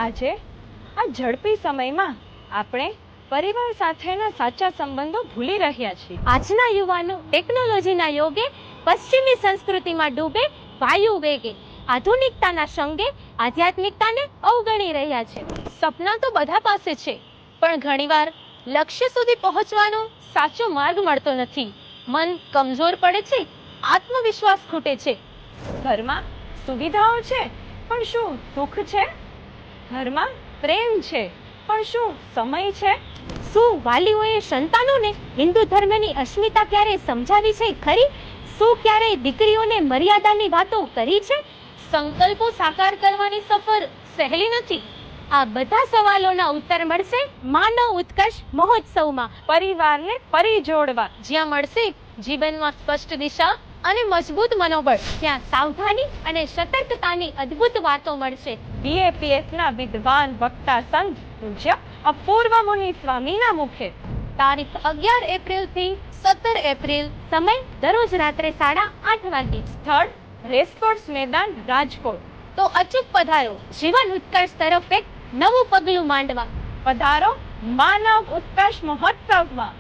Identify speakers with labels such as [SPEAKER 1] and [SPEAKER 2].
[SPEAKER 1] આજે આ ઝડપી સમયમાં આપણે પરિવાર સાથેના સાચા સંબંધો ભૂલી રહ્યા છીએ.
[SPEAKER 2] આજના યુવાનો ટેકનોલોજીના યોગે પશ્ચિમી સંસ્કૃતિમાં ડૂબે વાયુ વેગે આધુનિકતાના સંગે આધ્યાત્મિકતાને અવગણી રહ્યા છે. સપના તો બધા પાસે છે, પણ ઘણીવાર લક્ષ્ય સુધી પહોંચવાનો સાચો માર્ગ મળતો નથી. મન કમજોર પડે છે, આત્મવિશ્વાસ ખૂટે છે.
[SPEAKER 1] ઘરમાં સુવિધાઓ છે, પણ શું સુખ છે? ઘરમાં પ્રેમ છે, પણ શું સમય છે?
[SPEAKER 2] શું વાલીઓએ સંતાનોને હિન્દુ ધર્મની અસ્મિતા ક્યારેય સમજાવી છે ખરી? શું ક્યારેય દીકરીઓને મર્યાદાની વાતો કરી છે? સંકલ્પો સાકાર કરવાની સફર સહેલી નથી. આ બધા સવાલોના ઉત્તર મળશે માનવ ઉત્કર્ષ મહોત્સવમાં.
[SPEAKER 1] પરિવારને પરિજોડવા.
[SPEAKER 2] જ્યાં મળશે જીવનમાં સ્પષ્ટ દિશા અને મજબૂત મનોબળ, ત્યાં સાવધાની અને સતર્કતાની અદ્ભુત વાતો મળશે.
[SPEAKER 1] BAPSના વિદ્વાન વક્તા સંઘ પૂજ્ય અપૂર્વ મુનિ સ્વામીના મુખે.
[SPEAKER 2] તારીખ 11 એપ્રિલથી 17 એપ્રિલ. સમય દરરોજ રાત્રે 8:30 વાગે.
[SPEAKER 1] સ્થળ રેસકોર્સ મેદાન, રાજકોટ.
[SPEAKER 2] તો અચૂક પધારો જીવન ઉત્કર્ષ તરફ એક નવું પગલું માંડવા.
[SPEAKER 1] પધારો માનવ ઉત્કર્ષ મહોત્સવમાં.